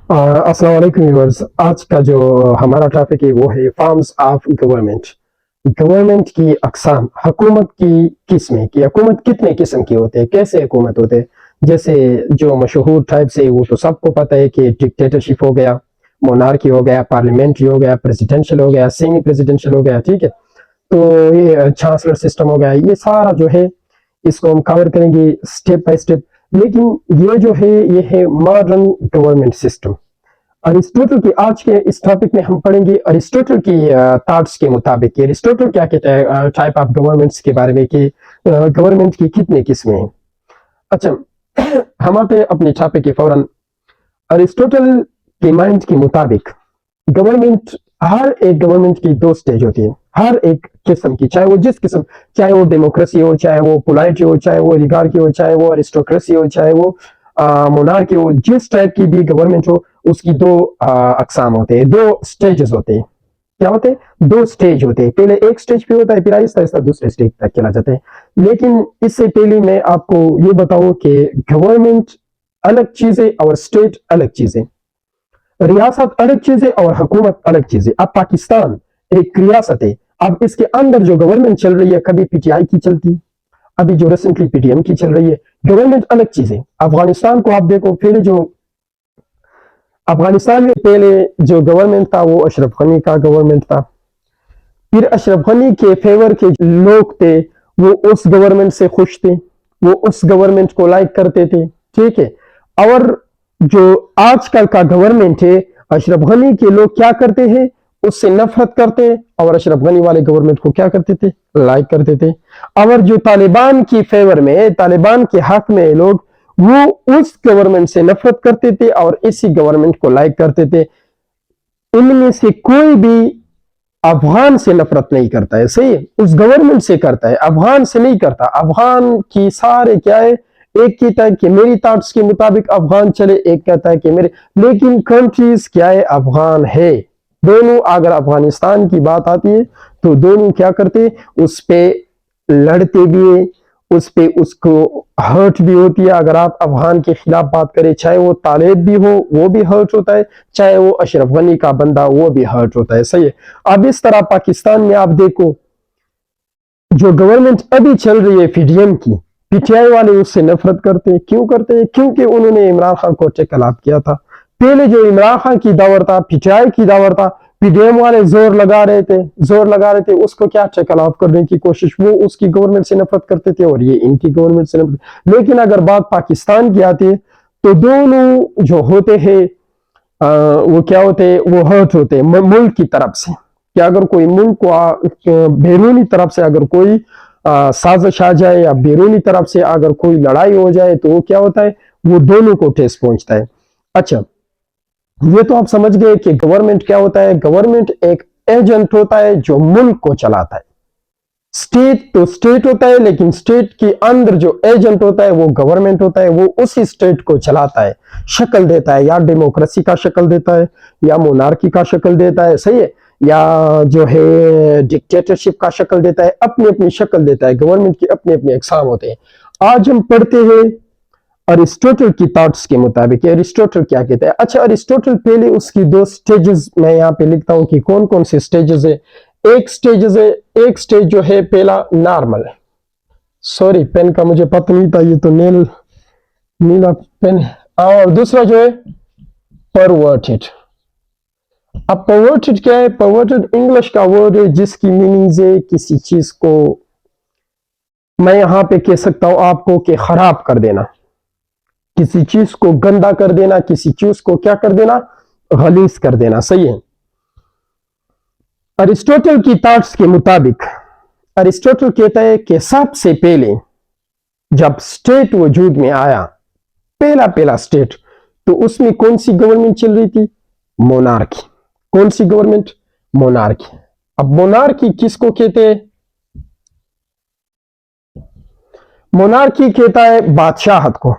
अस्सलाम वालेकुम व्यूअर्स। आज का जो हमारा टॉपिक है वो है फॉर्म्स ऑफ गवर्नमेंट। गवर्नमेंट की अक़साम, हुकूमत की किस्में कि हुकूमत कितने किस्म के होते हैं, कैसे हुकूमत होते हैं। जैसे जो मशहूर टाइप्स है वो तो सबको पता है कि डिक्टेटरशिप हो गया, मोनार्की हो गया, पार्लियामेंट्री हो गया, प्रेसिडेंशियल हो गया, सेमी प्रेसिडेंशियल हो गया, ठीक है। तो ये चांसलर सिस्टम हो गया, ये सारा जो है इसको हम कवर करेंगे स्टेप बाय स्टेप। लेकिन ये जो है ये है मॉडर्न गवर्नमेंट सिस्टम। अरिस्टोटल की आज के इस टॉपिक में हम पढ़ेंगे अरिस्टोटल की थॉट्स के मुताबिक अरिस्टोटल क्या कहता है टाइप ऑफ गवर्नमेंट्स के बारे में कि गवर्नमेंट की कितने किस्में हैं। अच्छा, हम आते हैं अपने टॉपिक के फौरन। अरिस्टोटल के माइंड के मुताबिक गवर्नमेंट, हर एक गवर्नमेंट की दो स्टेज होती है, हर एक किस्म की, चाहे वो जिस किस्म, चाहे वो डेमोक्रेसी हो, चाहे वो पोलाइटी हो, चाहे वो ओलिगार्की हो, चाहे वो अरिस्टोक्रेसी हो, चाहे वो मोनार्की हो, जिस टाइप की भी गवर्नमेंट हो उसकी दो अकसाम होते हैं, दो स्टेजेस होते हैं। क्या होते हैं? दो स्टेज होते हैं। पहले एक स्टेज पे होता है, फिर आहिस्ता आहिस्ता दूसरे स्टेज तक चला जाता है। लेकिन इससे पहले मैं आपको ये बताऊं कि गवर्नमेंट अलग चीज है और स्टेट अलग चीज है। रियासत अलग चीज है और हुकूमत अलग चीज है। अब पाकिस्तान एक रियासत है, अब इसके अंदर जो गवर्नमेंट चल रही है, कभी पीटीआई की चलती, अभी जो रिसेंटली पीटीएम की चल रही है, गवर्नमेंट अलग चीज है। अफगानिस्तान को आप देखो, पहले जो अफगानिस्तान में पहले जो गवर्नमेंट था वो अशरफ गनी का गवर्नमेंट था। फिर अशरफ गनी के फेवर के लोग थे, वो उस गवर्नमेंट से खुश थे, वो उस गवर्नमेंट को लाइक करते थे, ठीक है। और जो आजकल का गवर्नमेंट है, अशरफ गनी के लोग क्या करते हैं, उससे नफरत करते हैं, और अशरफ गनी वाले गवर्नमेंट को क्या करते थे, लाइक करते थे। और जो तालिबान की फेवर में, तालिबान के हक में लोग, वो उस गवर्नमेंट से नफरत करते थे और इसी गवर्नमेंट को लाइक करते थे। इनमें से कोई भी अफगान से नफरत नहीं करता है, सही है, उस गवर्नमेंट से करता है, अफगान से नहीं करता। अफगान की सारे क्या है, एक कहता है कि मेरी थॉट्स के मुताबिक अफगान चले, एक कहता है कि मेरे, लेकिन कंट्रीज क्या है, अफगान है। दोनों, अगर अफगानिस्तान की बात आती है तो दोनों क्या करते, उस पे लड़ते भी है, उस पे उसको हर्ट भी होती है। अगर आप अफगान के खिलाफ बात करें, चाहे वो तालिब भी हो वो भी हर्ट होता है, चाहे वो अशरफ गनी का बंदा वो भी हर्ट होता है, सही है। अब इस तरह पाकिस्तान में आप देखो, जो गवर्नमेंट अभी चल रही है पीडीएम की, पीटीआई वाले उससे नफरत करते हैं। क्यों करते हैं? क्योंकि उन्होंने इमरान खान को टेकल किया था। पहले जो इमरान खान की दौर था, पीटीआई की दौर था, पीडीएम वाले जोर लगा रहे थे उसको क्या टेकल ऑफ करने की कोशिश, वो उसकी गवर्नमेंट से नफरत करते थे और ये इनकी गवर्नमेंट से नफरत। लेकिन अगर बात पाकिस्तान की आती है तो दोनों जो होते हैं वो क्या होते हैं, वो हर्ट होते हैं मुल्क की तरफ से। कि अगर कोई मुल्क को बैरूनी तरफ से अगर कोई साजिश आ जाए या बैरूनी तरफ से अगर कोई लड़ाई हो जाए तो वो क्या होता है, वो दोनों को ठेस पहुंचता है। अच्छा, ये तो आप समझ गए कि गवर्नमेंट क्या होता है। गवर्नमेंट एक एजेंट होता है जो मुल्क को चलाता है। स्टेट तो स्टेट होता है, लेकिन स्टेट के अंदर जो एजेंट होता है वो गवर्नमेंट होता है, वो उसी स्टेट को चलाता है, शक्ल देता है, या डेमोक्रेसी का शक्ल देता है, या मोनार्की का शक्ल देता है, सही है, या जो है डिक्टेटरशिप का शक्ल देता है, अपनी अपनी शक्ल देता है। गवर्नमेंट की अपने अपने एग्जाम होते हैं। आज हम पढ़ते हैं अरिस्टोटल की थॉट्स के मुताबिक अरिस्टोटल क्या कहता है। अच्छा, अरिस्टोटल पहले उसकी दो स्टेजेस मैं यहाँ पे लिखता हूँ कि कौन कौन से स्टेजेस है। एक स्टेज जो है पहला नॉर्मल, सॉरी पेन का मुझे पता नहीं था, ये तो नीला पेन। और दूसरा जो है परवर्टेड। अब परवर्टेड क्या है? परवर्टेड इंग्लिश का वर्ड है जिसकी मीनिंग है किसी चीज को, मैं यहां पे कह सकता हूं आपको कि खराब कर देना, किसी चीज को गंदा कर देना, किसी चीज को क्या कर देना, गलीज कर देना, सही है। अरिस्टोटल की थॉट्स के मुताबिक अरिस्टोटल कहता है कि सबसे पहले जब स्टेट वजूद में आया, पहला स्टेट, तो उसमें कौन सी गवर्नमेंट चल रही थी? मोनार्की। कौन सी गवर्नमेंट? मोनार्की। अब मोनार्की किसको कहते हैं? मोनार्की कहता है बादशाहत को,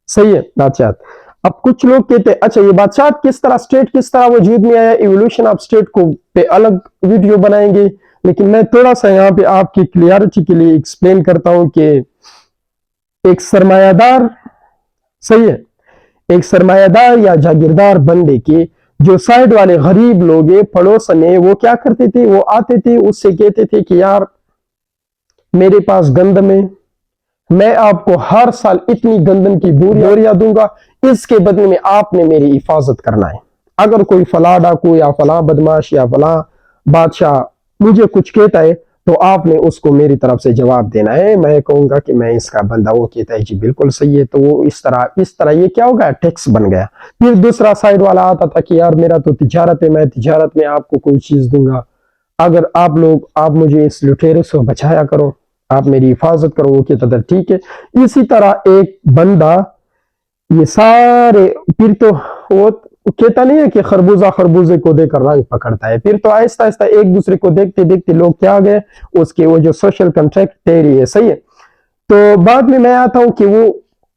सही है, बादशाहत। अब कुछ लोग कहते हैं अच्छा ये बादशाह किस तरह, स्टेट किस तरह वजूद में आया, इवोल्यूशन ऑफ स्टेट को पे अलग वीडियो बनाएंगे, लेकिन मैं थोड़ा सा यहाँ पे आपकी क्लियरिटी के लिए एक्सप्लेन करता हूं कि एक सरमायादार, सही है, एक सरमायादार या जागीरदार बंदे के जो साइड वाले गरीब लोग हैं पड़ोसन है, वो क्या करते थे, वो आते थे, उससे कहते थे कि यार मेरे पास गंदम है, मैं आपको हर साल इतनी गंदम की बोरियां दूंगा, इसके बदले में आपने मेरी हिफाजत करना है। अगर कोई फला डाकू या फला बदमाश या फला बादशाह मुझे कुछ कहता है तो आपने उसको मेरी तरफ से जवाब देना है। मैं कहूंगा कि मैं इसका बंदा, वो कहता है जी बिल्कुल सही है, तो वो इस तरह ये क्या हो गया, टैक्स बन गया। फिर दूसरा साइड वाला आता था कि यार मेरा तो तिजारत है, मैं तिजारत में आपको कोई चीज दूंगा, अगर आप मुझे इस लुटेरे से बचाया करो, आप मेरी हिफाजत करो। वो कहता था ठीक है। इसी तरह एक बंदा ये सारे, फिर तो वो कहता नहीं है कि खरबूजा खरबूजे को देकर रंग पकड़ता है। फिर तो आहिस्ता आहिस्ता एक दूसरे को देखते देखते लोग क्या गए, उसके वो जो सोशल कॉन्ट्रैक्ट तेरी है, सही है। तो बाद में मैं आता हूं कि वो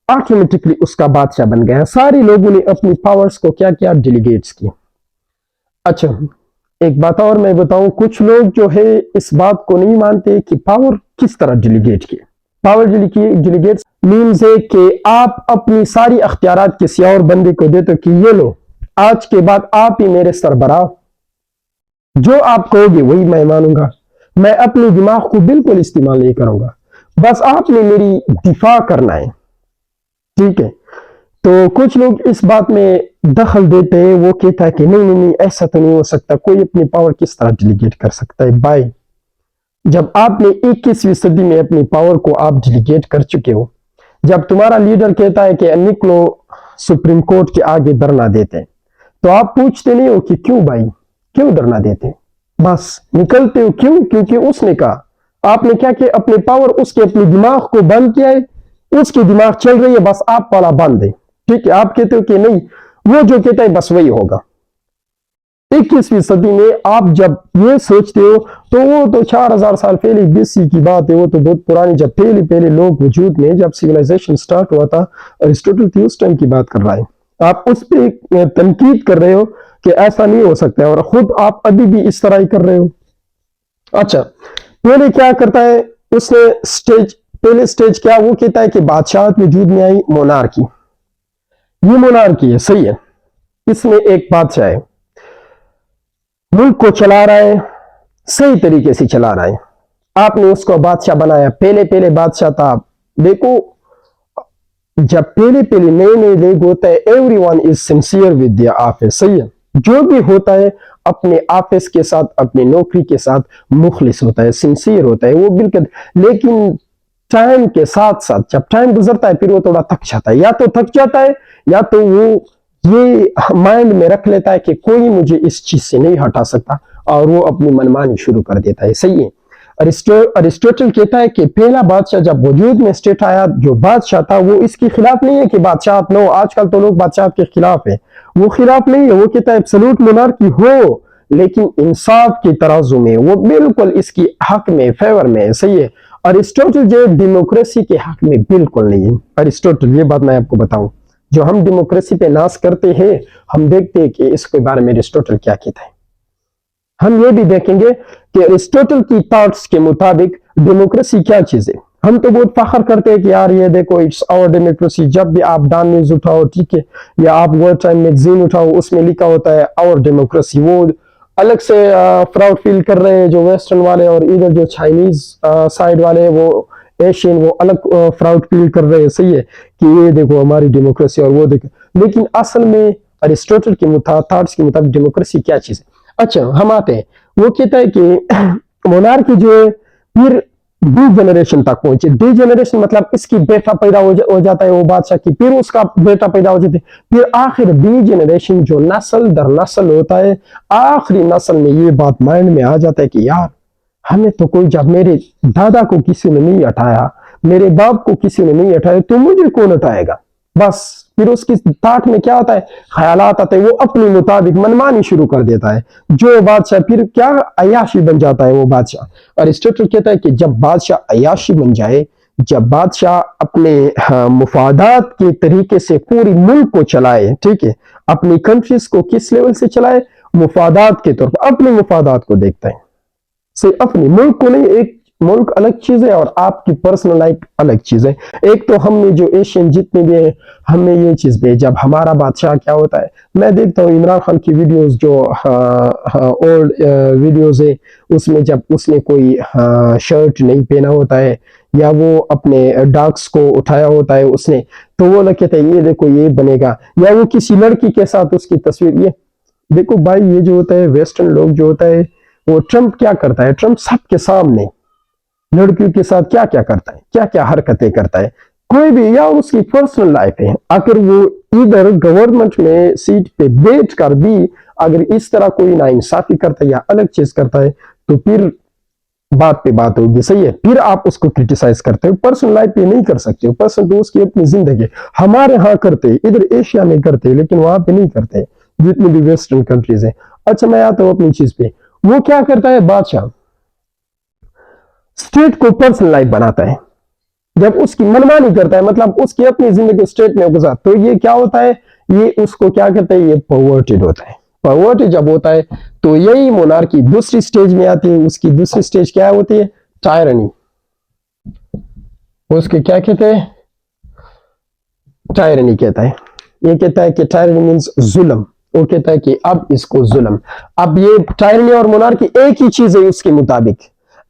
ऑटोमेटिकली उसका बादशाह बन गया। सारे लोगों ने अपनी पावर्स को क्या किया, डेलीगेट्स किया। अच्छा, एक बात और मैं बताऊं, कुछ लोग जो है इस बात को नहीं मानते कि पावर किस तरह डेलीगेट की। पावर डेलीगेट मीन्स है कि आप अपनी सारी अख्तियारात किसी और बंदे को देते कि ये लो, आज के बाद आप ही मेरे सरबराह, जो आप कहोगे वही मैं मानूंगा, मैं अपने दिमाग को बिल्कुल इस्तेमाल नहीं करूंगा, बस आपने मेरी दिफा करना है, ठीक है। तो कुछ लोग इस बात में दखल देते हैं, वो कहता है कि नहीं नहीं नहीं, ऐसा तो नहीं हो सकता, कोई अपनी पावर किस तरह डेलीगेट कर सकता है। भाई, जब आपने 21वीं सदी में अपनी पावर को आप डेलीगेट कर चुके हो, जब तुम्हारा लीडर कहता है कि निकलो सुप्रीम कोर्ट के आगे धरना देते, तो आप पूछते नहीं हो कि क्यों भाई, क्यों धरना देते, बस निकलते हो। क्यों? क्योंकि उसने कहा। आपने क्या किया, अपने पावर, उसके अपने दिमाग को बंद किया है, उसकी दिमाग चल रही है, बस आप वाला बंद है, ठीक है। आप कहते हो कि नहीं, वो जो कहता है बस वही होगा। 21वीं सदी में आप जब ये सोचते हो तो वो तो 4000 साल पहले BC की बात है, वो तो बहुत पुरानी, जब पहले लोग वजूद में, जब सिविलाइजेशन स्टार्ट हुआ था, अरिस्टोटल थी उस टाइम की बात कर रहा है। आप उस पर तनकीद कर रहे हो कि ऐसा नहीं हो सकता है, और खुद आप अभी भी इस तरह ही कर रहे हो। अच्छा, पहले क्या करता है उसने, पहले स्टेज क्या, वो कहता है कि बादशाहत वजूद में आई, मोनार्की। ये मोनार्की है, सही है, इसमें एक बादशाह है, मुल्क को चला रहा है, सही तरीके से चला रहा है, आपने उसको बादशाह बनाया। पहले बादशाह था, देखो जब पहले नए लोग होता है, everyone is sincere with their office, सही है। जो भी होता है अपने ऑफिस के साथ, अपनी नौकरी के साथ मुखलिस होता है, सिंसियर होता है वो बिल्कुल। लेकिन टाइम के साथ साथ जब टाइम गुजरता है, फिर वो थोड़ा थक जाता है, या तो थक जाता है या तो वो ये माइंड में रख लेता है कि कोई मुझे इस चीज से नहीं हटा सकता, और वो अपनी मनमानी शुरू कर देता है, सही है। अरिस्टोटल कहता है कि पहला बादशाह जब वजूद में स्टेट आया, जो बादशाह था वो इसके खिलाफ नहीं है कि बादशाह नो, आजकल तो लोग बादशाह के खिलाफ है, वो खिलाफ नहीं है, वो कहता है एब्सोल्यूट मोनार्की हो, लेकिन इंसाफ की तराजू में वो बिल्कुल इसकी हक में, फेवर में, सही है। अरिस्टोटल जो डेमोक्रेसी के हक में बिल्कुल नहीं है। अरिस्टोटल, ये बात मैं आपको बताऊं, जो हम डेमोक्रेसी पे नाश करते हैं, हम देखते हैं कि इसके बारे में अरिस्टोटल क्या कहता है। हम ये भी देखेंगे कि अरिस्टोटल की थॉट्स के मुताबिक डेमोक्रेसी क्या चीज है। हम तो बहुत फख्र करते हैं कि यार ये देखो इट्स आवर डेमोक्रेसी, जब भी आप डॉन न्यूज उठाओ, ठीक है, या आप वर्ल्ड टाइम मैगजीन उठाओ, उसमें लिखा होता है आवर डेमोक्रेसी। वो अलग से प्राउड फील कर रहे हैं जो वेस्टर्न वाले, और इधर जो चाइनीज साइड वाले, वो एशियन, वो अलग प्राउड फील कर रहे हैं, सही है, कि ये देखो हमारी डेमोक्रेसी, और वो देखो। लेकिन असल में अरिस्टोटल के थॉट्स के मुताबिक डेमोक्रेसी क्या चीज है। अच्छा, हम आते हैं, वो कहता है कि मोनार्की जो है फिर डी जनरेशन तक पहुंचे। डी जनरेशन मतलब इसकी बेटा पैदा हो जाता है वो बादशाह की, फिर उसका बेटा पैदा हो जाता है, फिर आखिर डी जनरेशन जो नस्ल दर नस्ल होता है, आखिरी नस्ल में ये बात माइंड में आ जाता है कि यार हमें तो कोई, जब मेरे दादा को किसी ने नहीं हटाया, मेरे बाप को किसी ने नहीं हटाया, तो मुझे कौन हटाएगा। बस फिर उसकी ताट में क्या होता है, ख्यालात आते हैं, वो अपने मुताबिक मनमानी शुरू कर देता है, जो बादशाह फिर क्या अयाशी बन जाता है वो बादशाह। अरिस्टोटल कहता है कि जब बादशाह अयाशी बन जाए, जब बादशाह अपने मुफादात के तरीके से पूरी मुल्क को चलाए, ठीक है, अपनी कंट्रीज को किस लेवल से चलाए, मुफादात के तौर पर, अपने मुफादात को देखता है, से अपने मुल्क को नहीं, एक मुल्क अलग चीज है और आपकी पर्सनल लाइफ अलग चीज है। एक तो हम में जो एशियन जितने भी हैं, हमें ये चीज भी, जब हमारा बादशाह क्या होता है, मैं देखता हूँ इमरान खान की वीडियोस जो ओल्ड वीडियोस है, उसमें जब उसने कोई शर्ट नहीं पहना होता है या वो अपने डॉग्स को उठाया होता है उसने, तो वो लोग कहते हैं ये देखो ये बनेगा, या वो किसी लड़की के साथ उसकी तस्वीर, ये देखो भाई, ये जो होता है वेस्टर्न लोग जो होता है, वो ट्रम्प क्या करता है, ट्रम्प सबके सामने लड़कियों के साथ क्या क्या करता है, क्या क्या हरकतें करता है, कोई भी, या उसकी पर्सनल लाइफ है, अगर वो इधर गवर्नमेंट में सीट पे बैठ कर भी अगर इस तरह कोई नाइंसाफी करता है या अलग चीज करता है, तो फिर बात पे बात होगी, सही है, फिर आप उसको क्रिटिसाइज करते हो। पर्सनल लाइफ पे नहीं कर सकते हो, पर्सनल तो उसकी अपनी जिंदगी, हमारे यहाँ करते, इधर एशिया में करते, लेकिन वहां पे नहीं करते जितनी भी वेस्टर्न कंट्रीज है। अच्छा, मैं आता हूँ अपनी चीज पे, वो क्या करता है बादशाह, स्टेट को पर्सनल लाइफ बनाता है, जब उसकी मनमानी करता है, मतलब उसकी अपनी जिंदगी स्टेट में गुजार, तो ये क्या होता है, ये उसको क्या कहते हैं, ये परवर्टेड होता है। परवर्टेड जब होता है तो यही मोनार्की दूसरी स्टेज में आती है। उसकी दूसरी स्टेज क्या होती है, टायरनी। उसके क्या कहते हैं, टायरनी कहता है। ये कहता है कि टायरनी मीन्स जुल्म, वो कहता है कि अब इसको जुल्म, अब ये टायरनी और मोनार्की एक ही चीज है उसके मुताबिक।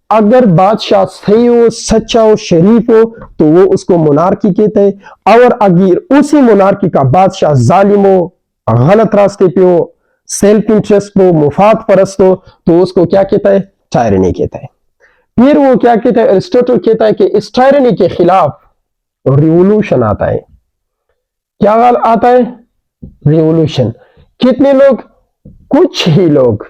अगर बादशाह सही हो, सच्चा हो, शरीफ हो, तो वो उसको मोनार्की कहते हैं, और अगर उसी मोनार्की का बादशाह जालिम हो, गलत रास्ते पे हो, सेल्फ इंटरेस्ट हो, मुफाद परस्त हो, तो उसको क्या कहता है, टायरनी कहता है। फिर वो क्या कहता है, अरिस्टोटल कहता है कि इस टायरनी के खिलाफ रिवोल्यूशन आता है। क्या आता है, रिवोल्यूशन। कितने लोग, कुछ ही लोग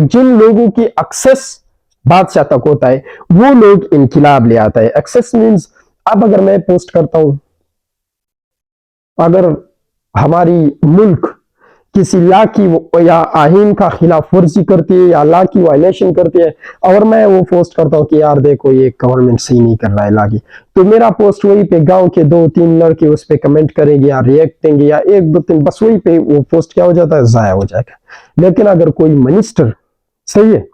जिन लोगों की एक्सेस बादशाह तक होता है, वो लोग इनकिलाब ले आता है। एक्सेस मींस, अब अगर मैं पोस्ट करता हूं, अगर हमारी मुल्क किसी लॉ की या आहीन का खिलाफ वर्जी करती है या लॉ की वायलेशन करती है, और मैं वो पोस्ट करता हूँ कि यार देखो ये गवर्नमेंट सही नहीं कर रहा है लॉ की, तो मेरा पोस्ट वहीं पे गांव के 2-3 लड़के उस पे कमेंट करेंगे या रिएक्ट देंगे, या 1-2-3, बस वहीं पे वो पोस्ट क्या हो जाता है, जाया हो जाएगा। लेकिन अगर कोई मिनिस्टर, सही है,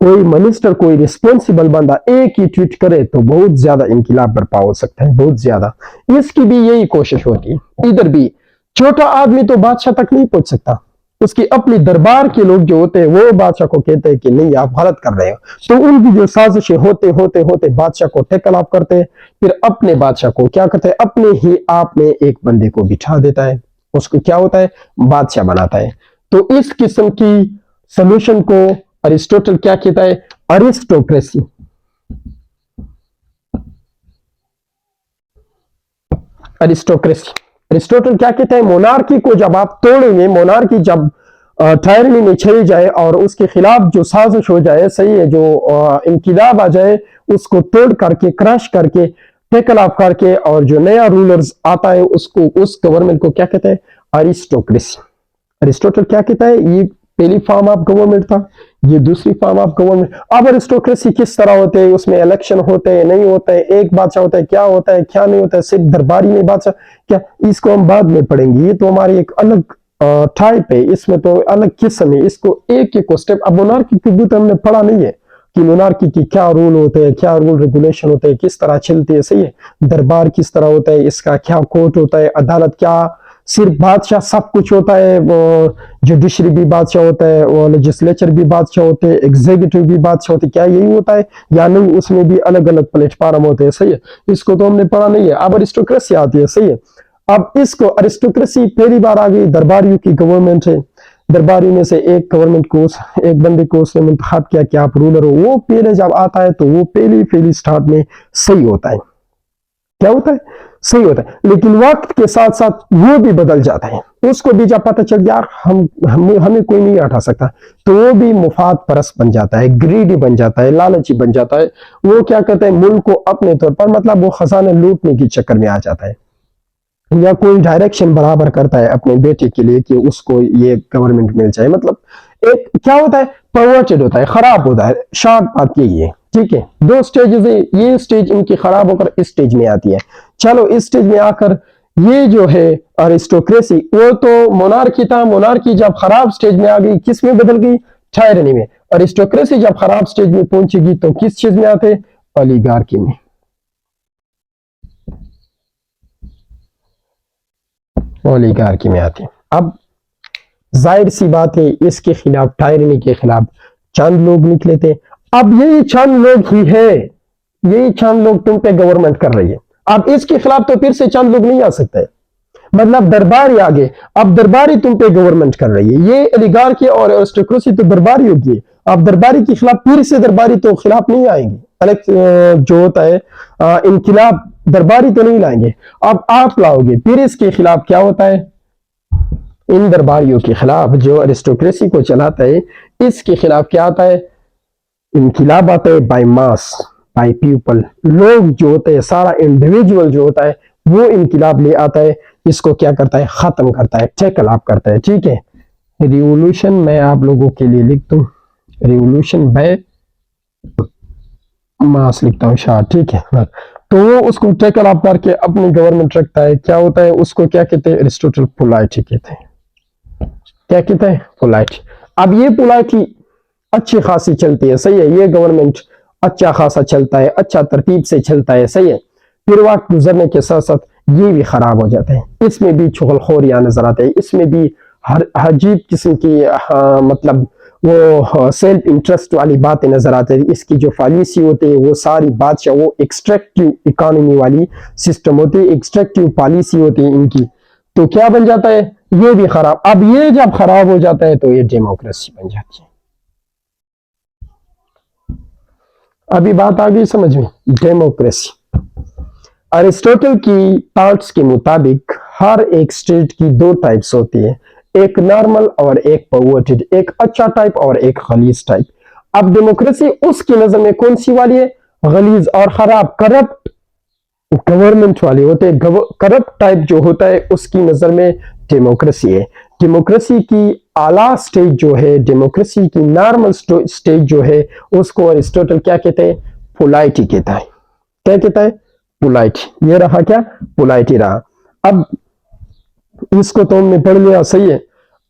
कोई मिनिस्टर, कोई रिस्पॉन्सिबल बंदा एक ही ट्वीट करे तो बहुत ज्यादा इनकिलाब बर्पा हो सकता है, बहुत ज्यादा। इसकी भी यही कोशिश होती है। इधर भी छोटा आदमी तो बादशाह तक नहीं पहुंच सकता, उसकी अपनी दरबार के लोग जो होते हैं वो बादशाह को कहते हैं कि नहीं आप गलत कर रहे हो, तो उनकी जो साजिशें होते होते होते बादशाह को टेकल ऑफ करते हैं, फिर अपने बादशाह को क्या करते हैं, अपने ही आप में एक बंदे को बिठा देता है, उसको क्या होता है, बादशाह बनाता है। तो इस किस्म की सोल्यूशन को अरिस्टोटल क्या कहता है, अरिस्टोक्रेसी। अरिस्टोक्रेसी, अरिस्टोटल क्या कहता है, मोनार्की को जब आप तोड़ेंगे, मोनार्की जब टायरनी में चली जाए और उसके खिलाफ जो साजिश हो जाए, सही है, जो इनकिलाब आ जाए, उसको तोड़ करके, क्रश करके, टेकल ऑफ करके, और जो नया रूलर्स आता है उसको, उस गवर्नमेंट को क्या कहते हैं, अरिस्टोक्रेसी। अरिस्टोटल क्या कहता है, ये पहली फॉर्म ऑफ गवर्नमेंट था, ये दूसरी फॉर्म ऑफ गवर्नमेंट। अब अरिस्टोक्रेसी किस तरह होते हैं, उसमें इलेक्शन होते हैं, नहीं होता है, एक बादशाह होता है, क्या होता है, क्या नहीं होता है, सिर्फ दरबारी में बादशाह, क्या, इसको हम बाद में पढ़ेंगे, ये तो हमारी एक अलग टाइप है, इसमें तो अलग किस्म है, इसको एक एक स्टेप। अब मोनार्की की भी तो हमने पढ़ा नहीं है कि मोनार्की की क्या रूल होते हैं, क्या रूल रेगुलेशन होते हैं, किस तरह चलती है, सही है, दरबार किस तरह होता है, इसका क्या कोर्ट होता है, अदालत क्या, सिर्फ बादशाह सब कुछ होता है, वो जुडिशरी भी बादशाह होता है, वो लेजिस्लेचर भी बादशाह होते हैं, एग्जीक्यूटिव भी बादशाह होते हैं, क्या यही होता है या नहीं, उसमें भी अलग अलग प्लेटफॉर्म होते हैं, सही है, इसको तो हमने पढ़ा नहीं है। अब अरिस्टोक्रेसी आती है, सही है, अब इसको अरिस्टोक्रेसी पहली बार आ गई, दरबारियों की गवर्नमेंट है, दरबारी में से एक गवर्नमेंट को, एक बंदे को उसने मुंतखब किया कि आप रूलर हो, वो पहले जब आता है तो वो पहली स्टार्ट में सही होता है, क्या होता है, सही होता है, लेकिन वक्त के साथ साथ वो भी बदल जाता है, उसको भी जब पता चल यार हमें कोई नहीं हटा सकता, तो वो भी मुफाद परस्त बन जाता है, ग्रीडी बन जाता है, लालची बन जाता है, वो क्या कहते हैं, मुल्क को अपने तौर पर, मतलब वो खजाने लूटने के चक्कर में आ जाता है, या कोई डायरेक्शन बराबर करता है अपने बेटे के लिए कि उसको ये गवर्नमेंट मिल जाए, मतलब एक क्या होता है, परवर्टेड होता है, खराब होता है। शॉर्ट बात यही है, ठीक है, 2 स्टेजेस है, ये स्टेज इनकी खराब होकर इस स्टेज में आती है। चलो इस स्टेज में आकर ये जो है अरिस्टोक्रेसी, वो तो मोनार्की था, मोनार्की जब खराब स्टेज में आ गई, किस में बदल गई, टायरनी में। अरिस्टोक्रेसी जब खराब स्टेज में पहुंचेगी तो किस चीज में आते? ओलिगार्की में। ओलिगार्की में आते। अब जाहिर सी बात है इसके खिलाफ, टायरनी के खिलाफ चंद लोग निकले थे। अब यही चंद लोग ही है, यही चंद लोग तुम पे गवर्नमेंट कर रही है। अब इसके खिलाफ तो फिर से चंद लोग नहीं आ सकते, मतलब दरबारी आगे, अब दरबारी तुम पे गवर्नमेंट कर रही है। ये ओलिगार्की और एरिस्टोक्रेसी तो दरबारी होगी। अब दरबारी के खिलाफ फिर से दरबारी तो खिलाफ नहीं आएंगे, जो होता है इनकिलाब, दरबारी तो नहीं लाएंगे, अब आप लाओगे। फिर इसके खिलाफ क्या होता है? इन दरबारियों के खिलाफ जो एरिस्टोक्रेसी को चलाता है, इसके खिलाफ क्या आता है? इनकिलाब आता है बाय मास, बाय पीपल। लोग जो होते हैं, सारा इंडिविजुअल जो होता है वो इनकिलाब ले आता है, इसको क्या करता है? खत्म करता है, टेकल अप करता है। ठीक है, रिवोल्यूशन मैं आप लोगों के लिए लिख दूं, रिवोल्यूशन बाय मास लिखता हूं शायद। ठीक है, तो वो उसको टेकल अप करके अपनी गवर्नमेंट रखता है। क्या होता है? उसको क्या कहते हैं? एरिस्टोटल पोलाइटी कहते हैं। क्या कहते हैं? पोलाइटी। अब ये पोलाइटी अच्छी खासी चलती है, सही है, ये गवर्नमेंट अच्छा खासा चलता है, अच्छा तरतीब से चलता है, सही है। फिर वक्त गुजरने के साथ साथ ये भी खराब हो जाते हैं, इसमें भी चुगलखोरियां नजर आते हैं, इसमें भी हर अजीब किस्म की मतलब वो सेल्फ इंटरेस्ट वाली बातें नजर आती है। इसकी जो पॉलिसी होती है वो सारी बादशाह, वो एक्सट्रैक्टिव इकोनॉमी वाली सिस्टम होती है, एक्सट्रैक्टिव पॉलिसी होती है इनकी। तो क्या बन जाता है? ये भी खराब। अब ये जब खराब हो जाता है तो ये डेमोक्रेसी बन जाती है। अभी बात आ गई समझ में? डेमोक्रेसी अरिस्टोटल की थॉट्स के मुताबिक हर एक स्टेट की दो टाइप्स होती है, एक नॉर्मल और एक परवर्टेड, एक अच्छा टाइप और एक गलीज टाइप। अब डेमोक्रेसी उसकी नजर में कौन सी वाली है? गलीज और खराब, करप्ट गवर्नमेंट वाली होते हैं। करप्ट टाइप जो होता है उसकी नजर में डेमोक्रेसी है। डेमोक्रेसी की आला स्टेज जो है, डेमोक्रेसी की नॉर्मल स्टेज जो है, उसको अरिस्टोटल क्या कहते हैं? पोलाइटी कहता है। क्या कहता है? पोलाइटी। ये रहा क्या? पोलाइटी रहा। अब इसको तो हमने पढ़ लिया, सही है।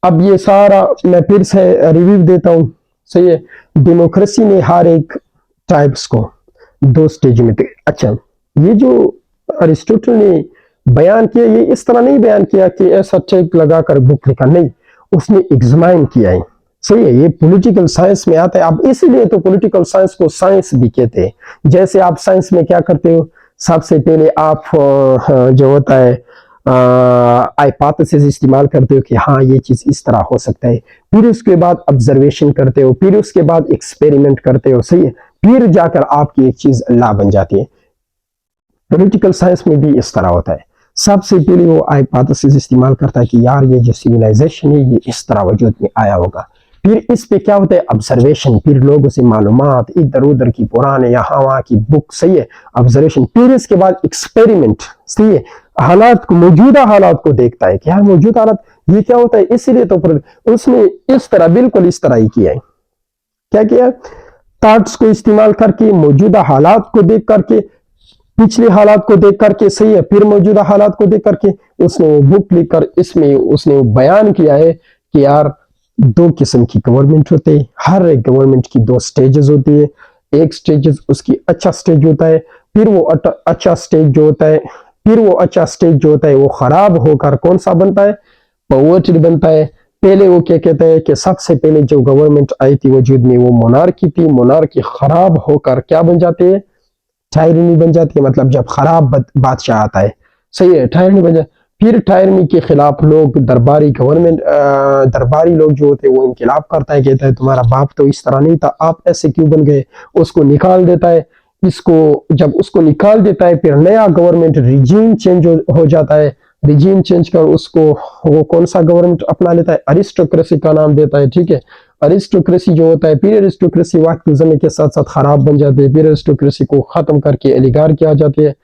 अब ये सारा मैं फिर से रिव्यू देता हूं, सही है। डेमोक्रेसी ने हर एक टाइप्स को दो स्टेज में, अच्छा ये जो अरिस्टोटल ने बयान किया, ये इस तरह नहीं बयान किया कि ऐसा टेक लगाकर बुक लिखा, नहीं, उसने एग्जामाइन किया है, सही है। ये पॉलिटिकल साइंस में आता है। अब इसीलिए तो पॉलिटिकल साइंस को साइंस भी कहते हैं। जैसे आप साइंस में क्या करते हो? सबसे पहले आप जो होता है हाइपोथेसिस इस्तेमाल करते हो कि हाँ ये चीज इस तरह हो सकता है, फिर उसके बाद ऑब्जर्वेशन करते हो, फिर उसके बाद एक्सपेरिमेंट करते हो, सही है, फिर जाकर आपकी एक चीज लॉ बन जाती है। पॉलिटिकल साइंस में भी इस तरह होता है। सबसे पहले वो हाइपोथेसिस इस्तेमाल करता है कि यार ये जो सिविलाइजेशन है ये इस तरह वजूद में आया होगा। फिर इस पे क्या होता है? ऑब्जर्वेशन, फिर लोगों से मालूमात, इधर उधर की पुराने यहाँ वहाँ की बुक, सही है, ऑब्जर्वेशन। फिर इसके बाद एक्सपेरिमेंट, सही है, हालात को, मौजूदा हालात को देखता है कि हाँ मौजूदा हालात ये क्या होता है। इसीलिए तो उसने इस तरह, बिल्कुल इस तरह ही किया है। क्या किया? थॉट्स को इस्तेमाल करके, मौजूदा हालात को देख करके, पिछले हालात को देख करके, सही है, फिर मौजूदा हालात को देख करके उसने वो बुक लिखकर इसमें उसने बयान किया है कि यार दो किस्म की गवर्नमेंट होते हैं, हर एक गवर्नमेंट की दो स्टेजेस होती है। एक स्टेजेस उसकी अच्छा स्टेज होता है, फिर वो अच्छा स्टेज जो होता है, फिर वो अच्छा स्टेज जो होता है वो खराब होकर कौन सा बनता है? परवर्टेड बनता है। पहले वो क्या कहते हैं कि सबसे पहले जो गवर्नमेंट आई थी वजूद में वो मोनार्की थी, मोनार्की खराब होकर क्या बन जाती है? टायरनी बन जाती है। मतलब जब खराब बादशाह आता है, सही है, टायरनी बन जाती। फिर टायरनी के खिलाफ लोग, दरबारी गवर्नमेंट, दरबारी लोग जो होते हैं वो इनकलाब करता है, कहता है तुम्हारा बाप तो इस तरह नहीं था, आप ऐसे क्यों बन गए? उसको निकाल देता है। इसको जब उसको निकाल देता है फिर नया गवर्नमेंट रिजीम चेंज हो जाता है। रिजीम चेंज कर उसको वो कौन सा गवर्नमेंट अपना लेता है? अरिस्टोक्रेसी का नाम देता है। ठीक है, अरिस्टोक्रेसी जो होता है, फिर अरिस्टोक्रेसी वक्त गुजरने के साथ साथ खराब बन जाती है। फिर अरिस्टोक्रेसी को खत्म करके ओलिगार्की आ जाती है,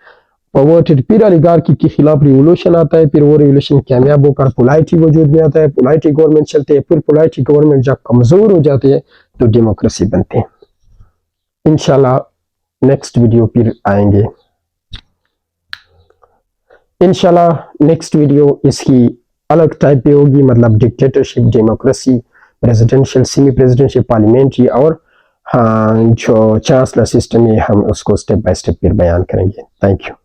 परवर्टेड। फिर ओलिगार्की के खिलाफ रिवोल्यूशन आता है, फिर वो रिवोल्यूशन कामयाब होकर पोलाइटी वजूद में आता है, पोलाइटी गवर्नमेंट चलती है। फिर पोलाइटी गवर्नमेंट जब कमजोर हो जाती है तो डेमोक्रेसी बनती है। इंशाल्लाह नेक्स्ट वीडियो फिर आएंगे। इंशाल्लाह नेक्स्ट वीडियो इसकी अलग टाइप पे होगी, मतलब dictatorship, democracy, presidential, semi presidential, parliamentary और हाँ जो चांसलर सिस्टम है, हम उसको स्टेप बाय स्टेप फिर बयान करेंगे। Thank you.